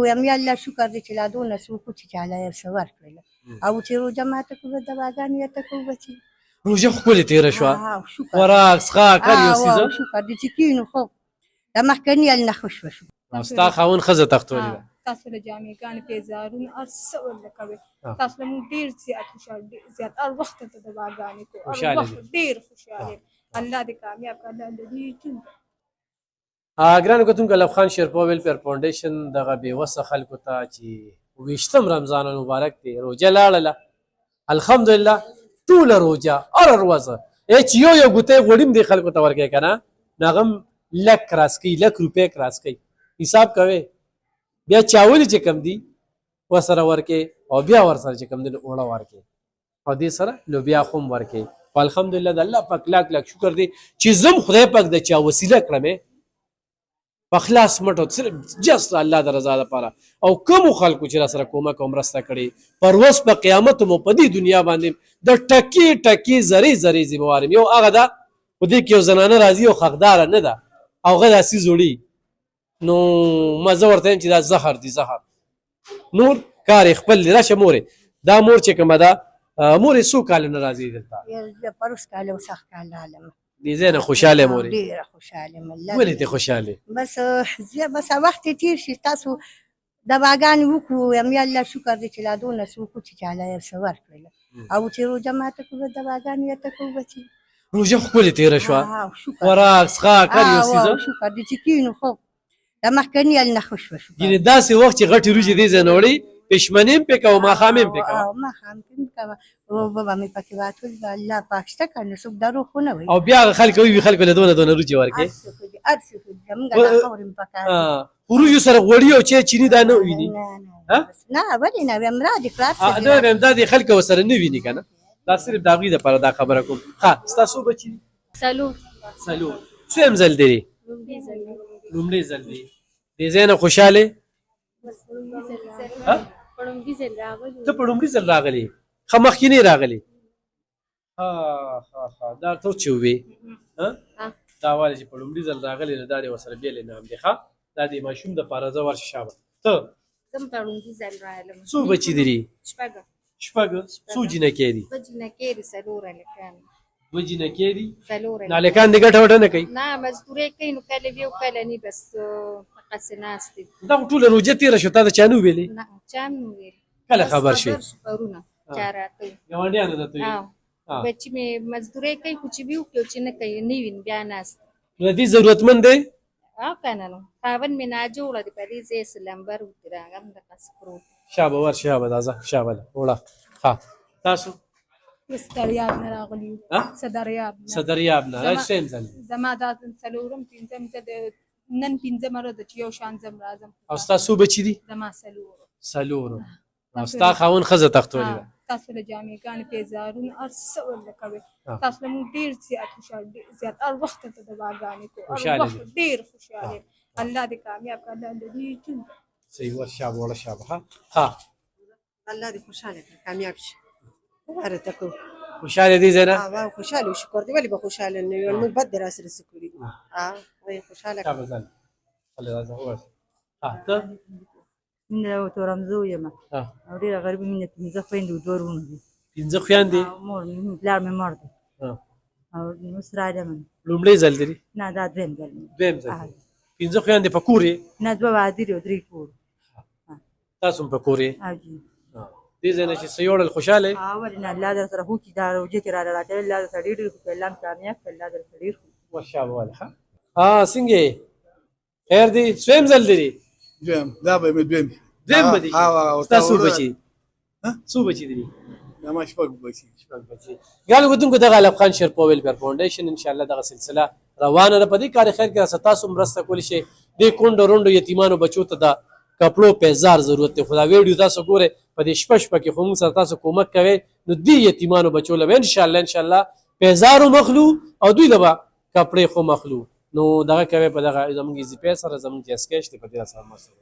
ویم یا الله شکر دی چې لا دونه څه وکړو چې الله یې څه ورکړله او چې روژه ماته کړو دواګانې یې ته کوو بچي روژه ښکلې تېره شوه خوراک څښاک هر یو څیزه شکر دی چې کینو خو د مخکني هل نه ښه شوه ستا خاوند ښځه تختولې ده تاسو له جامې پیزارونه هر څه ورله کوئ تاسو له موږ ډېر زیات خوشحال ډېر زیات هر وخت ته دواګانې کوو هر وخت ډېر خوشحال الله دې کامیاب کړه الله دې ټول ګرانو کتونکو لبخان شیرپا ویلفیر فاونډیشن دغه بېوسه خلکو ته چې 20 رمضان المبارک دی روژه لاړله الحمدلله ټوله روژه هره ورځ چې یو ګوتی غوړي هم دې خلکو ته ورکوي که نه نو هغه هم لک کراس کوي لک روپۍ کراس کوي حساب کوئ بیا چاولې چې کم دي ورسره ورکوي او بیا ورسره چې کم دي نو اوړه ورکوي او دې سره لوبیا خو هم ورکوي خو الحمدلله د الله پاک لاک لاک شکر دی چې زه خدای پاک د چا وسیله کړمې په خلاص مټو صرف جست الله د رضا لپاره او کومو خلکو چې را سره کومک او مرسته کړې پر اوس په قیامت مو په دې دنیا باندې د ټکي ټکي زرې زرې ذموار یم یو هغه ده په دې کې یو زنانه راځي او حقداره نه ده او هغه داسې زوړي نو ما زه ورته یم چې دا زهر دي زهر نور کار یې خپل دی راشه مورې دا مور چې کومه ده مورې څو کاله نه راځي دلته پروس کاله او سخت کاله عالمه دې ځای نه خوشحاله مورې ډېره خوشحاله یم ولې ته خوشحاله بس وخت یې تېر شي تاسو دواګانې وکړو یم یا الله شکر دی چې لا دونه څه وکړو چې الله یې څه ورکړله او چې روژه ماته کړو دواګانې یې ته کوو بچي روژه ښکلې تېره شوه خوراک څښاک هر یو څیزه شکر دی چې کینو خو د مخکني هل نه ښه شوه یعنې داسې وخت چې غټې روژې دې ځای نه وړې پېشمنې هم پرې کوه ماښام هم پرې کوه ماښام هم کوه اوبه به مې پکې واچول د الله پاک شته که نه څوک دروغ خو نه وایي او بیا هغه خلک وي خلکو له دونه دونه روجې ورکړې هر څه خو دي زمونږ دا خاورې م پکار خو روجو سره غوړي او چای چیني دا نه ویني نه ولې نه ویم را دې کړه نه ویم دا دې خلک ورسره نه ویني که نه دا صرف د هغوی دپاره دا خبره کوم ښه ستا څو بچي دي څلور څویم ځل دی لومړی ځل دی دې ځای نه خوشحالې ته په لومړي ځل راغلې ښه مخکې راغلې دا ته چې وې دا ولې چې په لومړي ځل راغلې نو دا دې ورسره بېلې نام دی ښه دا د ماشوم دپاره زه ورشه شابه ته څو بچي دي شپږ څو جینکې دي دوه جینکې دي نو هلکان دې ګټه وټه نه کوي نه مزدورۍ کوي نو کله وي او کله نه بس هغسې ناست دي دا خو ټوله روژه تېره شوه تا د چا نه وویلې نه چا هم نه ویل کله خبر شوې پرونه چا راته ګاونډیانو درته ویل بچي مې مزدورۍ کوي خو چې وي وکړي او چې نه کوي نه وي بیا ناست نو د دې ضرورتمند دی که نه نو خاوند مې ناجوړه دی په دې ځای څه لمبر وکړي هغه هم دقسې پروت شابه ور شابه دا ځه شابه ده وړه ښه تاسو صدریاب نه راغلي یو صدریاب نه راځئ زما دا څلورم پنځم زه نن پنځمه ورځ ده چې یو شان ځم راځم او ستا څو بچي دي زما څلورو او ستا خاوند ښځه تختولې ده تاسو له جامې پیزارونه هر څه ورله کوئ تاسو له موږ ډېر زیات خوشحال ډېر زیات هر وخت ته دواګانې کوو هر وخت ډېر خوشحال یم الله دې کامیاب کړه الله دې ټول صحیح ور شابه وړه شابه ها الله دې خوشحاله کړه کامیاب شي هر ته کوو خوشحاله دي زه نه خوشحاله شکر دی ولې به خوشحاله نه یو موږ بد دې راسره څه کړي خوشحاله شابه ځل هله راځه ووایه ته مینه راوتورم زه یم او ډېره غریبه مینه 15 خویندې او 2 وروڼه دي 15 خویندې مور پلار مې مړ دی او اوس راځم لومړی ځل دی نه دا دویم ځل 15 خویندې په کور یې نه 2 واده دي او 3 کور تاسو هم په کور یې دې ځای نه چې څه یوړل خوشحاله یې ولې نه الله در سره وکړي دا روژې کې راله راټوي الله در سره ډېر ډېر وکړي الله کامیاب کړي الله در سره ډېر ماشاءالله والله څنګه خیر دی څویم ځل دی دویم دا به مې دویم به دي ستا څو بچي څو بچي دي زما شپږ بچي ګالو کتونکو دغه لبخان شیرپا ویلفیر فاونډیشن انشاءالله دغه سلسله روانه ده په دې کار خیر کې راسه تاسو مرسته کولی شئ دې کونډو رونډو یتیمانو بچو ته د کپړو پیزار ضرورت دی خو دا ویډیو تاسو ګورئ په دې شپه کې خو موږ سره تاسو کومک کوئ نو دې یتیمانو بچو له به انشاءالله پیزار هم اخلو او دوی له به کپړې خو هم اخلو نو دغه کوئ په دغه زموږ ایزي پې سره زموږ چې اسکیچ دی په دې سره مرسته